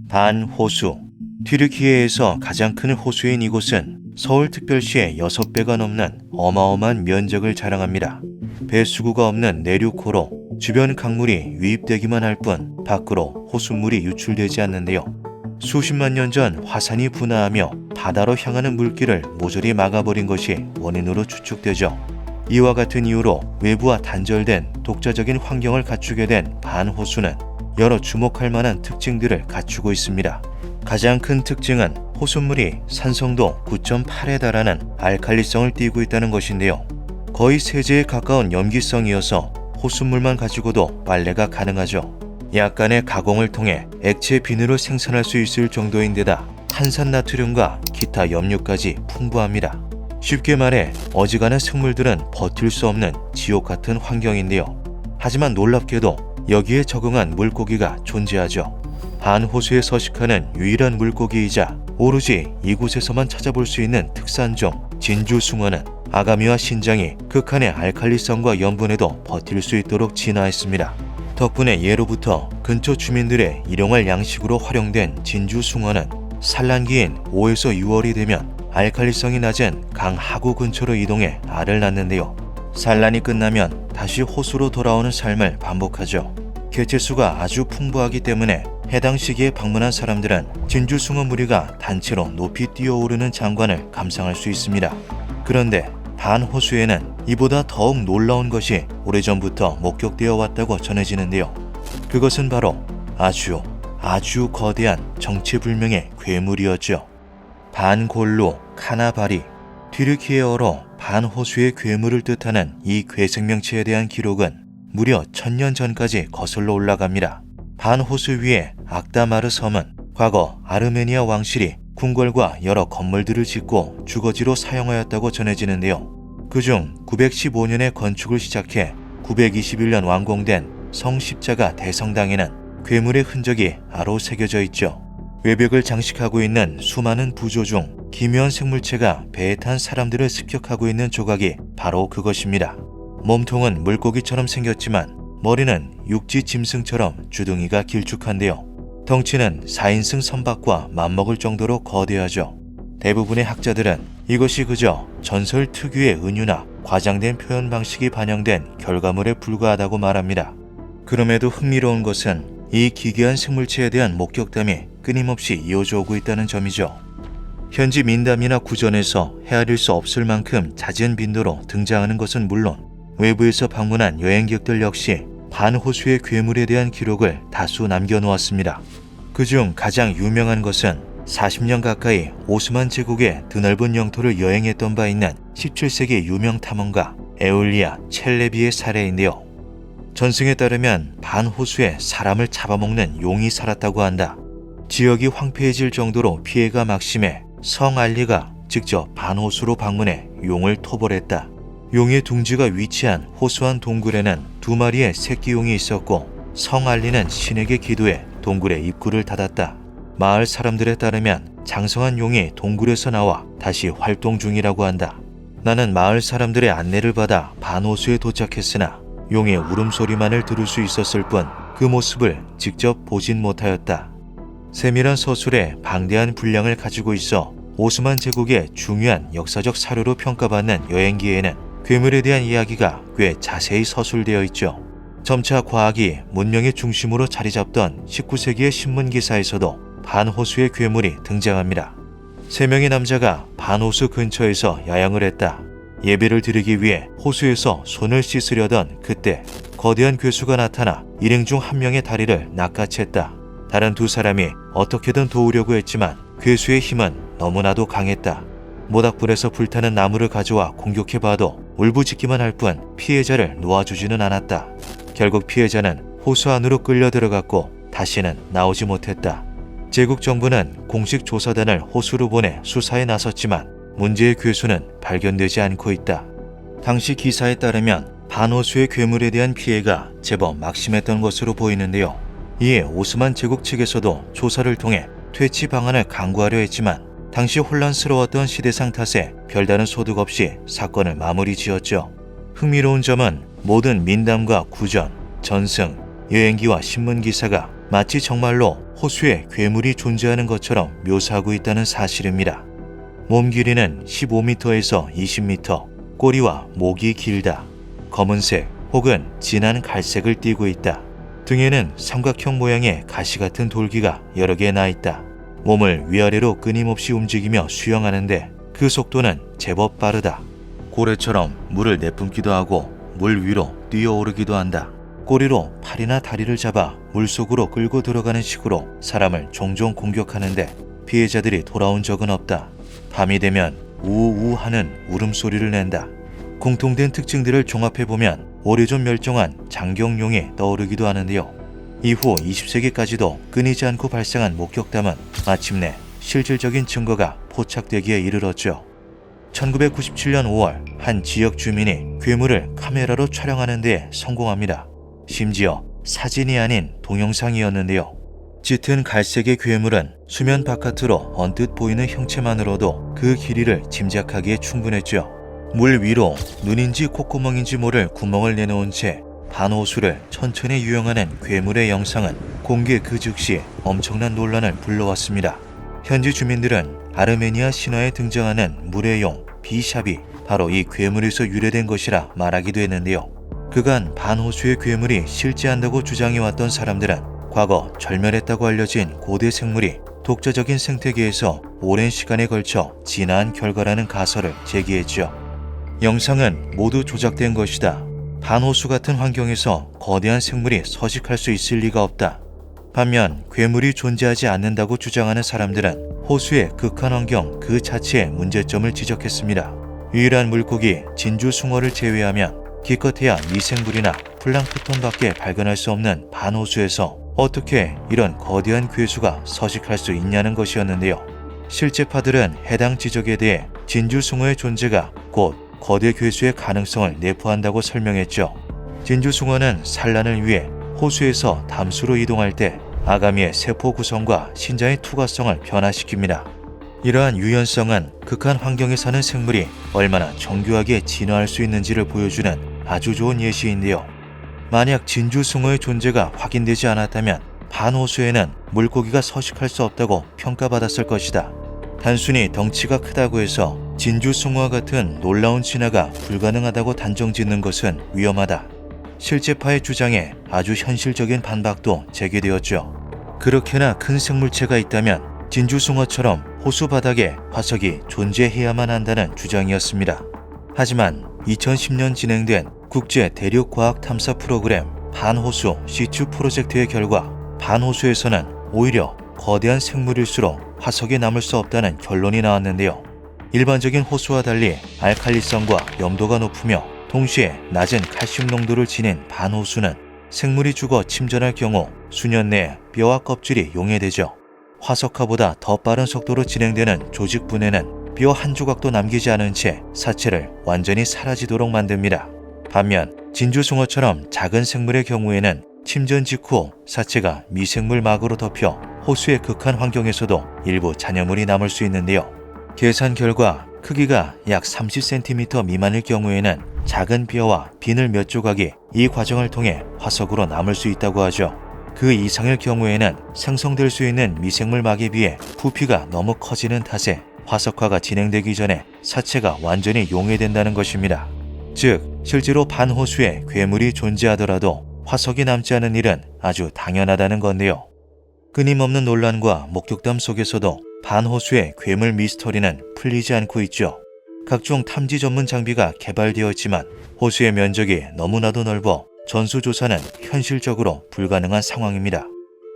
반호수. 튀르키예에서 가장 큰 호수인 이곳은 서울특별시의 6배가 넘는 어마어마한 면적을 자랑합니다. 배수구가 없는 내륙호로 주변 강물이 유입되기만 할 뿐 밖으로 호수물이 유출되지 않는데요. 수십만 년 전 화산이 분화하며 바다로 향하는 물길을 모조리 막아버린 것이 원인으로 추측되죠. 이와 같은 이유로 외부와 단절된 독자적인 환경을 갖추게 된 반호수는 여러 주목할 만한 특징들을 갖추고 있습니다. 가장 큰 특징은 호수물이 산성도 9.8에 달하는 알칼리성을 띠고 있다는 것인데요. 거의 세제에 가까운 염기성이어서 호수물만 가지고도 빨래가 가능하죠. 약간의 가공을 통해 액체 비누를 생산할 수 있을 정도인데다 탄산나트륨과 기타 염료까지 풍부합니다. 쉽게 말해 어지간한 생물들은 버틸 수 없는 지옥 같은 환경인데요. 하지만 놀랍게도 여기에 적응한 물고기가 존재하죠. 반호수에 서식하는 유일한 물고기이자 오로지 이곳에서만 찾아볼 수 있는 특산종 진주숭어는 아가미와 신장이 극한의 알칼리성과 염분에도 버틸 수 있도록 진화했습니다. 덕분에 예로부터 근처 주민들의 일용할 양식으로 활용된 진주숭어는 산란기인 5에서 6월이 되면 알칼리성이 낮은 강 하구 근처로 이동해 알을 낳는데요. 산란이 끝나면 다시 호수로 돌아오는 삶을 반복하죠. 개체수가 아주 풍부하기 때문에 해당 시기에 방문한 사람들은 진주숭어 무리가 단체로 높이 뛰어오르는 장관을 감상할 수 있습니다. 그런데 반호수에는 이보다 더욱 놀라운 것이 오래전부터 목격되어 왔다고 전해지는데요. 그것은 바로 아주 거대한 정체불명의 괴물이었죠. 반골루 카나바리. 튀르키예어로 반호수의 괴물을 뜻하는 이 괴생명체에 대한 기록은 무려 1000년 전까지 거슬러 올라갑니다. 반호수 위의 악다마르 섬은 과거 아르메니아 왕실이 궁궐과 여러 건물들을 짓고 주거지로 사용하였다고 전해지는데요. 그중 915년에 건축을 시작해 921년 완공된 성십자가 대성당에는 괴물의 흔적이 아로 새겨져 있죠. 외벽을 장식하고 있는 수많은 부조 중 기묘한 생물체가 배에 탄 사람들을 습격하고 있는 조각이 바로 그것입니다. 몸통은 물고기처럼 생겼지만 머리는 육지 짐승처럼 주둥이가 길쭉한데요. 덩치는 4인승 선박과 맞먹을 정도로 거대하죠. 대부분의 학자들은 이것이 그저 전설 특유의 은유나 과장된 표현 방식이 반영된 결과물에 불과하다고 말합니다. 그럼에도 흥미로운 것은 이 기괴한 생물체에 대한 목격담이 끊임없이 이어져 오고 있다는 점이죠. 현지 민담이나 구전에서 헤아릴 수 없을 만큼 잦은 빈도로 등장하는 것은 물론 외부에서 방문한 여행객들 역시 반호수의 괴물에 대한 기록을 다수 남겨놓았습니다. 그중 가장 유명한 것은 40년 가까이 오스만 제국의 드넓은 영토를 여행했던 바 있는 17세기 유명 탐험가 에울리아 첼레비의 사례인데요. 전승에 따르면 반호수에 사람을 잡아먹는 용이 살았다고 한다. 지역이 황폐해질 정도로 피해가 막심해 성 알리가 직접 반호수로 방문해 용을 토벌했다. 용의 둥지가 위치한 호수안 동굴에는 2마리의 새끼 용이 있었고 성 알리는 신에게 기도해 동굴의 입구를 닫았다. 마을 사람들에 따르면 장성한 용이 동굴에서 나와 다시 활동 중이라고 한다. 나는 마을 사람들의 안내를 받아 반호수에 도착했으나 용의 울음소리만을 들을 수 있었을 뿐 그 모습을 직접 보진 못하였다. 세밀한 서술에 방대한 분량을 가지고 있어 오스만 제국의 중요한 역사적 사료로 평가받는 여행기에는 괴물에 대한 이야기가 꽤 자세히 서술되어 있죠. 점차 과학이 문명의 중심으로 자리 잡던 19세기의 신문 기사에서도 반호수의 괴물이 등장합니다. 3명의 남자가 반호수 근처에서 야영을 했다. 예배를 드리기 위해 호수에서 손을 씻으려던 그때 거대한 괴수가 나타나 일행 중 1명의 다리를 낚아챘다. 다른 2사람이 어떻게든 도우려고 했지만 괴수의 힘은 너무나도 강했다. 모닥불에서 불타는 나무를 가져와 공격해봐도 울부짖기만 할 뿐 피해자를 놓아주지는 않았다. 결국 피해자는 호수 안으로 끌려 들어갔고 다시는 나오지 못했다. 제국 정부는 공식 조사단을 호수로 보내 수사에 나섰지만 문제의 괴수는 발견되지 않고 있다. 당시 기사에 따르면 반호수의 괴물에 대한 피해가 제법 막심했던 것으로 보이는데요. 이에 오스만 제국 측에서도 조사를 통해 퇴치 방안을 강구하려 했지만 당시 혼란스러웠던 시대상 탓에 별다른 소득 없이 사건을 마무리 지었죠. 흥미로운 점은 모든 민담과 구전, 전승, 여행기와 신문기사가 마치 정말로 호수에 괴물이 존재하는 것처럼 묘사하고 있다는 사실입니다. 몸 길이는 15m에서 20m, 꼬리와 목이 길다. 검은색 혹은 진한 갈색을 띠고 있다. 등에는 삼각형 모양의 가시 같은 돌기가 여러 개 나 있다. 몸을 위아래로 끊임없이 움직이며 수영하는데 그 속도는 제법 빠르다. 고래처럼 물을 내뿜기도 하고 물 위로 뛰어오르기도 한다. 꼬리로 팔이나 다리를 잡아 물속으로 끌고 들어가는 식으로 사람을 종종 공격하는데 피해자들이 돌아온 적은 없다. 밤이 되면 우우우 하는 울음소리를 낸다. 공통된 특징들을 종합해보면 오래전 멸종한 장경룡이 떠오르기도 하는데요. 이후 20세기까지도 끊이지 않고 발생한 목격담은 마침내 실질적인 증거가 포착되기에 이르렀죠. 1997년 5월 한 지역 주민이 괴물을 카메라로 촬영하는 데 성공합니다. 심지어 사진이 아닌 동영상이었는데요. 짙은 갈색의 괴물은 수면 바깥으로 언뜻 보이는 형체만으로도 그 길이를 짐작하기에 충분했죠. 물 위로 눈인지 콧구멍인지 모를 구멍을 내놓은 채 반호수를 천천히 유영하는 괴물의 영상은 공개 그 즉시 엄청난 논란을 불러왔습니다. 현지 주민들은 아르메니아 신화에 등장하는 물의 용 비샵이 바로 이 괴물에서 유래된 것이라 말하기도 했는데요. 그간 반호수의 괴물이 실제한다고 주장해왔던 사람들은 과거 절멸했다고 알려진 고대 생물이 독자적인 생태계에서 오랜 시간에 걸쳐 진화한 결과라는 가설을 제기했죠. 영상은 모두 조작된 것이다. 반호수 같은 환경에서 거대한 생물이 서식할 수 있을 리가 없다. 반면 괴물이 존재하지 않는다고 주장하는 사람들은 호수의 극한 환경 그 자체의 문제점을 지적했습니다. 유일한 물고기 진주숭어를 제외하면 기껏해야 미생물이나 플랑크톤밖에 발견할 수 없는 반호수에서 어떻게 이런 거대한 괴수가 서식할 수 있냐는 것이었는데요. 실제파들은 해당 지적에 대해 진주숭어의 존재가 곧 거대 괴수의 가능성을 내포한다고 설명했죠. 진주숭어는 산란을 위해 호수에서 담수로 이동할 때 아가미의 세포 구성과 신장의 투과성을 변화시킵니다. 이러한 유연성은 극한 환경에 사는 생물이 얼마나 정교하게 진화할 수 있는지를 보여주는 아주 좋은 예시인데요. 만약 진주숭어의 존재가 확인되지 않았다면 반호수에는 물고기가 서식할 수 없다고 평가받았을 것이다. 단순히 덩치가 크다고 해서 진주숭어와 같은 놀라운 진화가 불가능하다고 단정짓는 것은 위험하다. 실제파의 주장에 아주 현실적인 반박도 제기되었죠. 그렇게나 큰 생물체가 있다면 진주숭어처럼 호수 바닥에 화석이 존재해야만 한다는 주장이었습니다. 하지만 2010년 진행된 국제 대륙과학 탐사 프로그램 반호수 C2 프로젝트의 결과 반호수에서는 오히려 거대한 생물일수록 화석이 남을 수 없다는 결론이 나왔는데요. 일반적인 호수와 달리 알칼리성과 염도가 높으며 동시에 낮은 칼슘 농도를 지닌 반호수는 생물이 죽어 침전할 경우 수년 내에 뼈와 껍질이 용해되죠. 화석화보다 더 빠른 속도로 진행되는 조직 분해는 뼈 한 조각도 남기지 않은 채 사체를 완전히 사라지도록 만듭니다. 반면 진주숭어처럼 작은 생물의 경우에는 침전 직후 사체가 미생물 막으로 덮여 호수의 극한 환경에서도 일부 잔여물이 남을 수 있는데요. 계산 결과 크기가 약 30cm 미만일 경우에는 작은 뼈와 비늘 몇 조각이 이 과정을 통해 화석으로 남을 수 있다고 하죠. 그 이상일 경우에는 생성될 수 있는 미생물 막에 비해 부피가 너무 커지는 탓에 화석화가 진행되기 전에 사체가 완전히 용해된다는 것입니다. 즉, 실제로 반호수에 괴물이 존재하더라도 화석이 남지 않은 일은 아주 당연하다는 건데요. 끊임없는 논란과 목격담 속에서도 반호수의 괴물 미스터리는 풀리지 않고 있죠. 각종 탐지 전문 장비가 개발되어 있지만 호수의 면적이 너무나도 넓어 전수조사는 현실적으로 불가능한 상황입니다.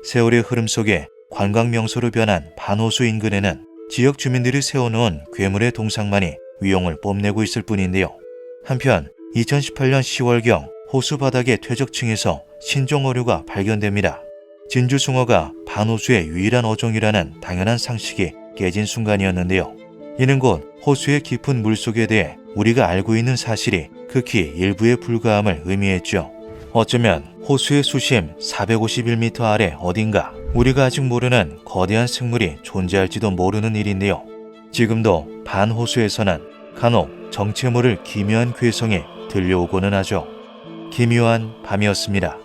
세월의 흐름 속에 관광 명소로 변한 반호수 인근에는 지역 주민들이 세워놓은 괴물의 동상만이 위용을 뽐내고 있을 뿐인데요. 한편 2018년 10월경 호수 바닥의 퇴적층에서 신종 어류가 발견됩니다. 진주숭어가 반호수의 유일한 어종이라는 당연한 상식이 깨진 순간이었는데요. 이는 곧 호수의 깊은 물속에 대해 우리가 알고 있는 사실이 극히 일부에 불과함을 의미했죠. 어쩌면 호수의 수심 451m 아래 어딘가 우리가 아직 모르는 거대한 생물이 존재할지도 모르는 일인데요. 지금도 반호수에서는 간혹 정체 모를 기묘한 괴성이 들려오고는 하죠. 기묘한 밤이었습니다.